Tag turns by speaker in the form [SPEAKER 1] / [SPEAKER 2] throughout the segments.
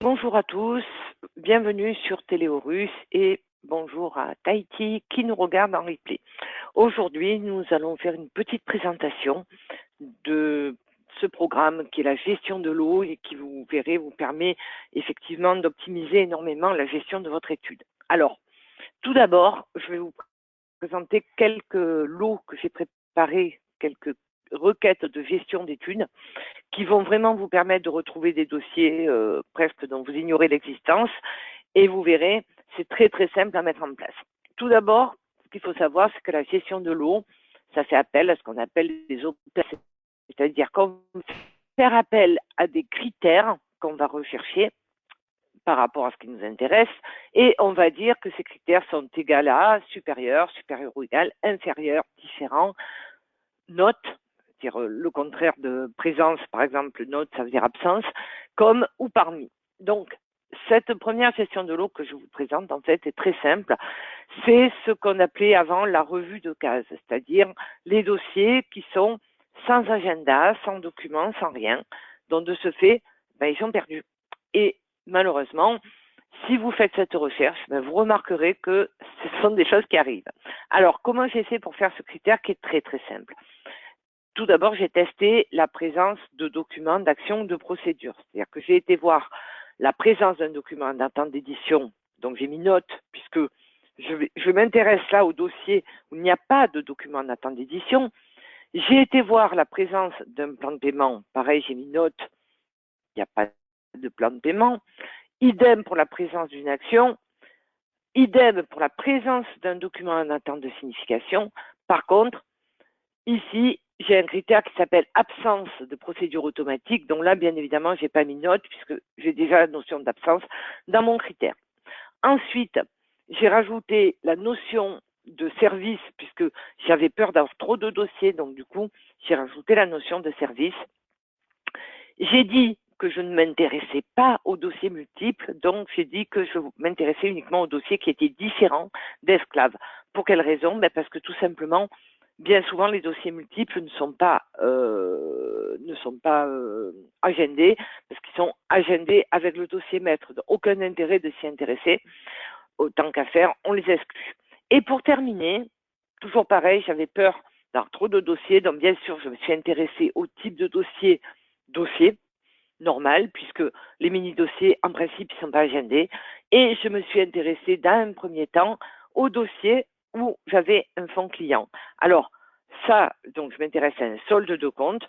[SPEAKER 1] Bonjour à tous, bienvenue sur Téléorus et bonjour à Tahiti qui nous regarde en replay. Aujourd'hui, nous allons faire une petite présentation de ce programme qui est la gestion de l'eau et qui, vous verrez, vous permet effectivement d'optimiser énormément la gestion de votre étude. Alors, tout d'abord, je vais vous présenter quelques lots que j'ai préparés, quelques requêtes de gestion d'études qui vont vraiment vous permettre de retrouver des dossiers presque dont vous ignorez l'existence. Et vous verrez, c'est très très simple à mettre en place. Tout d'abord, ce qu'il faut savoir, c'est que la gestion de l'eau, ça fait appel à ce qu'on appelle des eaux placées. C'est-à-dire qu'on va faire appel à des critères qu'on va rechercher par rapport à ce qui nous intéresse, et on va dire que ces critères sont égaux à, supérieur ou égal, inférieur, différent, note, c'est-à-dire le contraire de présence, par exemple, note, ça veut dire absence, comme ou parmi. Donc, cette première gestion de l'eau que je vous présente, en fait, est très simple. C'est ce qu'on appelait avant la revue de cases, c'est-à-dire les dossiers qui sont sans agenda, sans document, sans rien. Donc, de ce fait, ils sont perdus. Et malheureusement, si vous faites cette recherche, vous remarquerez que ce sont des choses qui arrivent. Alors, comment j'ai fait pour faire ce critère qui est très très simple? Tout d'abord, j'ai testé la présence de documents d'action ou de procédure. C'est-à-dire que j'ai été voir la présence d'un document d'attente d'édition. Donc, j'ai mis note, puisque je m'intéresse là au dossier où il n'y a pas de document d'attente d'édition. J'ai été voir la présence d'un plan de paiement. Pareil, j'ai mis note, il n'y a pas de plan de paiement. Idem pour la présence d'une action. Idem pour la présence d'un document en attente de signification. Par contre, ici, j'ai un critère qui s'appelle absence de procédure automatique. Donc là, bien évidemment, je n'ai pas mis note puisque j'ai déjà la notion d'absence dans mon critère. Ensuite, j'ai rajouté la notion de service puisque j'avais peur d'avoir trop de dossiers. Donc du coup, j'ai rajouté la notion de service. J'ai dit que je ne m'intéressais pas aux dossiers multiples, donc j'ai dit que je m'intéressais uniquement aux dossiers qui étaient différents d'esclaves. Pour quelle raison? Parce que tout simplement, bien souvent, les dossiers multiples ne sont pas agendés, parce qu'ils sont agendés avec le dossier maître. Donc, aucun intérêt de s'y intéresser. Autant qu'à faire, on les exclut. Et pour terminer, toujours pareil, j'avais peur d'avoir trop de dossiers, donc bien sûr, je me suis intéressée au type de dossier normal, puisque les mini-dossiers, en principe, ne sont pas agendés. Et je me suis intéressée, dans un premier temps, au dossier où j'avais un fonds client. Alors, ça, donc, je m'intéresse à un solde de compte.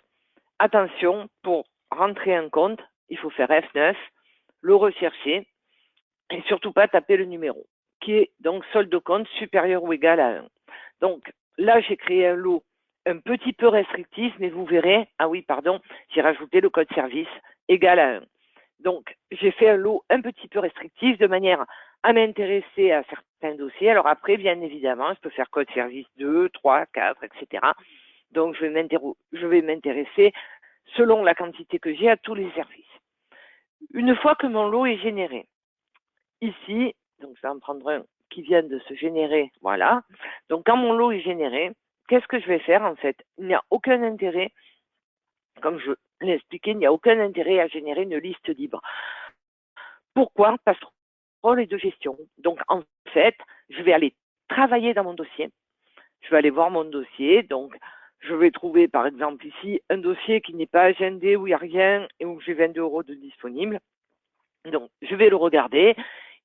[SPEAKER 1] Attention, pour rentrer un compte, il faut faire F9, le rechercher, et surtout pas taper le numéro, qui est donc solde de compte supérieur ou égal à 1. Donc, là, j'ai créé un lot un petit peu restrictif, mais vous verrez, ah oui, pardon, j'ai rajouté le code service égal à 1. Donc, j'ai fait un lot un petit peu restrictif de manière à m'intéresser à certains dossiers. Alors après, bien évidemment, je peux faire code service 2, 3, 4, etc. Donc, je vais m'intéresser selon la quantité que j'ai à tous les services. Une fois que mon lot est généré, ici, donc je vais en prendre un qui vient de se générer, voilà. Donc, quand mon lot est généré, qu'est-ce que je vais faire en fait? Il n'y a aucun intérêt, comme je l'ai expliqué, il n'y a aucun intérêt à générer une liste libre. Pourquoi? Parce que rôle est de gestion. Donc, en fait, je vais aller travailler dans mon dossier. Je vais aller voir mon dossier. Donc, je vais trouver, par exemple, ici, un dossier qui n'est pas agendé, où il n'y a rien et où j'ai 22 € de disponible. Donc, je vais le regarder.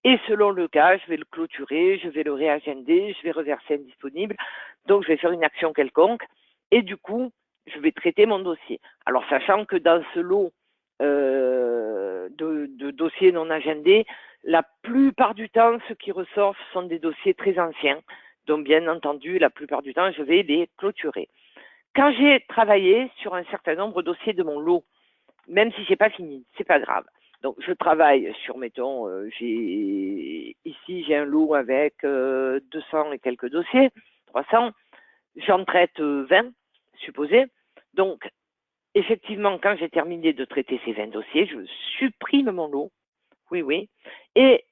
[SPEAKER 1] Et selon le cas, je vais le clôturer, je vais le réagender, je vais reverser indisponible. Donc, je vais faire une action quelconque. Et du coup, je vais traiter mon dossier. Alors, sachant que dans ce lot de dossiers non agendés, la plupart du temps, ce qui ressort, ce sont des dossiers très anciens. Donc, bien entendu, la plupart du temps, je vais les clôturer. Quand j'ai travaillé sur un certain nombre de dossiers de mon lot, même si j'ai pas fini, c'est pas grave. Donc, je travaille sur, mettons, ici, j'ai un lot avec 200 et quelques dossiers, 300. J'en traite 20, supposé. Donc, effectivement, quand j'ai terminé de traiter ces 20 dossiers, je supprime mon lot. Oui, oui. Et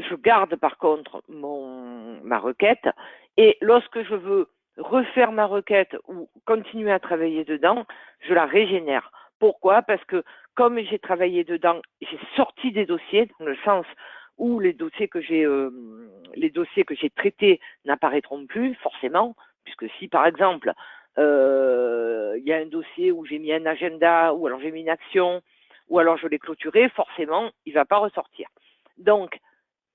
[SPEAKER 1] je garde par contre ma requête. Et lorsque je veux refaire ma requête ou continuer à travailler dedans, je la régénère. Pourquoi? Parce que comme j'ai travaillé dedans, j'ai sorti des dossiers dans le sens où les dossiers que j'ai traités n'apparaîtront plus forcément, puisque si par exemple il y a un dossier où j'ai mis un agenda, ou alors j'ai mis une action, ou alors je l'ai clôturé, forcément il ne va pas ressortir. Donc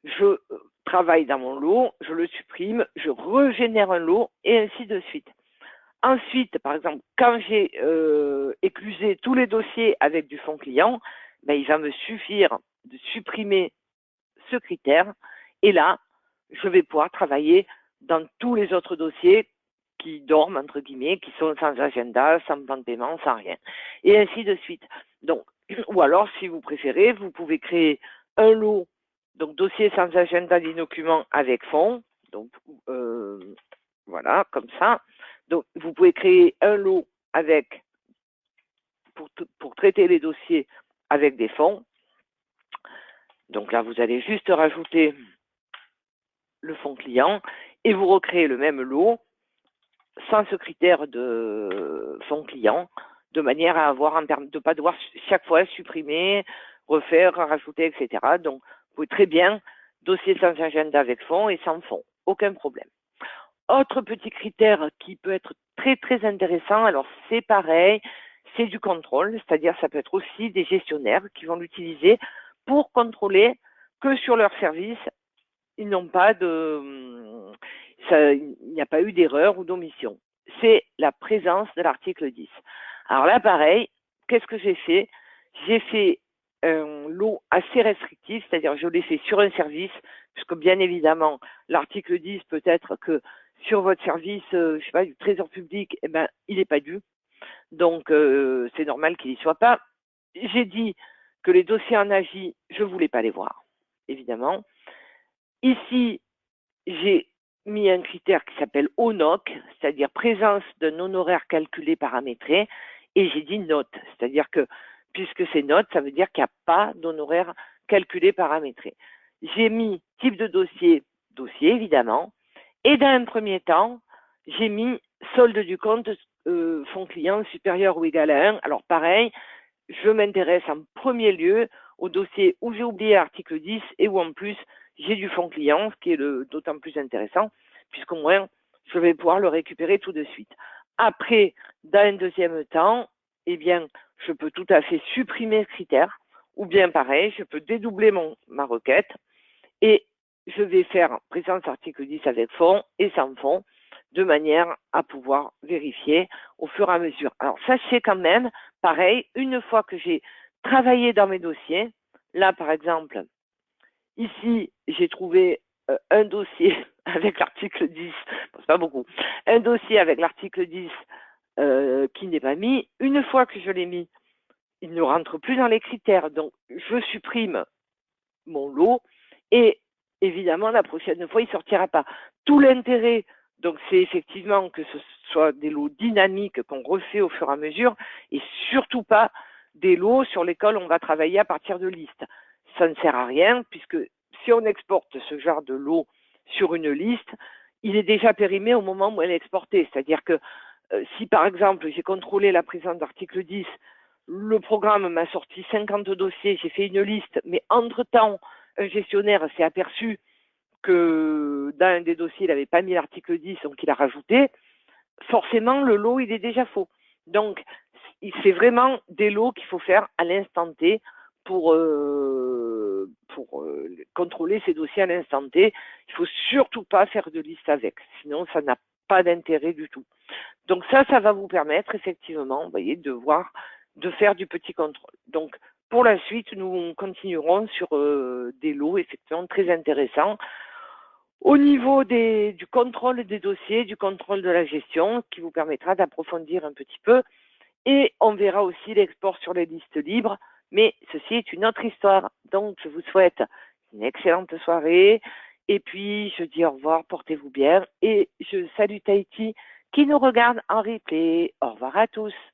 [SPEAKER 1] je travaille dans mon lot, je le supprime, je régénère un lot et ainsi de suite. Ensuite, par exemple, quand j'ai éclusé tous les dossiers avec du fonds client, ben, il va me suffire de supprimer ce critère et là, je vais pouvoir travailler dans tous les autres dossiers qui dorment, entre guillemets, qui sont sans agenda, sans plan de paiement, sans rien. Et ainsi de suite. Donc, ou alors, si vous préférez, vous pouvez créer un lot, donc dossier sans agenda des documents avec fonds. Donc, voilà, comme ça. Donc, vous pouvez créer un lot avec pour traiter les dossiers avec des fonds. Donc là, vous allez juste rajouter le fonds client et vous recréez le même lot sans ce critère de fonds client, de manière à avoir de ne pas devoir chaque fois supprimer, refaire, rajouter, etc. Donc, vous pouvez très bien dossier sans agenda avec fonds et sans fonds, aucun problème. Autre petit critère qui peut être très très intéressant, alors c'est pareil, c'est du contrôle, c'est-à-dire ça peut être aussi des gestionnaires qui vont l'utiliser pour contrôler que sur leur service, ils n'ont pas il n'y a pas eu d'erreur ou d'omission. C'est la présence de l'article 10. Alors là, pareil, qu'est-ce que j'ai fait? J'ai fait un lot assez restrictif, c'est-à-dire je l'ai fait sur un service, puisque bien évidemment, l'article 10 peut être que sur votre service, je sais pas, du trésor public, eh ben, il n'est pas dû. Donc, c'est normal qu'il n'y soit pas. J'ai dit que les dossiers en AGI, je ne voulais pas les voir, évidemment. Ici, j'ai mis un critère qui s'appelle ONOC, c'est-à-dire présence d'un honoraire calculé paramétré, et j'ai dit note, c'est-à-dire que puisque c'est note, ça veut dire qu'il n'y a pas d'honoraire calculé paramétré. J'ai mis type de dossier, dossier évidemment, et dans un premier temps, j'ai mis solde du compte fonds client supérieur ou égal à 1. Alors pareil, je m'intéresse en premier lieu au dossier où j'ai oublié l'article 10 et où en plus j'ai du fonds client, ce qui est d'autant plus intéressant, puisqu'au moins je vais pouvoir le récupérer tout de suite. Après, dans un deuxième temps, eh bien, je peux tout à fait supprimer ce critère, ou bien pareil, je peux dédoubler ma requête et je vais faire présence article 10 avec fonds et sans fonds, de manière à pouvoir vérifier au fur et à mesure. Alors, sachez quand même, pareil, une fois que j'ai travaillé dans mes dossiers, là, par exemple, ici, j'ai trouvé un dossier avec l'article 10, bon, c'est pas beaucoup, un dossier avec l'article 10 qui n'est pas mis. Une fois que je l'ai mis, il ne rentre plus dans les critères. Donc, je supprime mon lot et évidemment, la prochaine fois, il ne sortira pas. Tout l'intérêt, donc, c'est effectivement que ce soit des lots dynamiques qu'on refait au fur et à mesure et surtout pas des lots sur lesquels on va travailler à partir de listes. Ça ne sert à rien puisque si on exporte ce genre de lot sur une liste, il est déjà périmé au moment où elle est exportée. C'est-à-dire que si par exemple j'ai contrôlé la présence d'article 10, le programme m'a sorti 50 dossiers, j'ai fait une liste, mais entre-temps, un gestionnaire s'est aperçu que dans un des dossiers, il n'avait pas mis l'article 10, donc il a rajouté, forcément, le lot, il est déjà faux. Donc, c'est vraiment des lots qu'il faut faire à l'instant T pour contrôler ces dossiers à l'instant T. Il ne faut surtout pas faire de liste avec, sinon ça n'a pas d'intérêt du tout. Donc ça va vous permettre effectivement, vous voyez, de faire du petit contrôle. Donc, pour la suite, nous continuerons sur des lots effectivement très intéressants au niveau du contrôle des dossiers, du contrôle de la gestion, qui vous permettra d'approfondir un petit peu. Et on verra aussi l'export sur les listes libres, mais ceci est une autre histoire. Donc, je vous souhaite une excellente soirée. Et puis, je dis au revoir, portez-vous bien. Et je salue Tahiti qui nous regarde en replay. Au revoir à tous.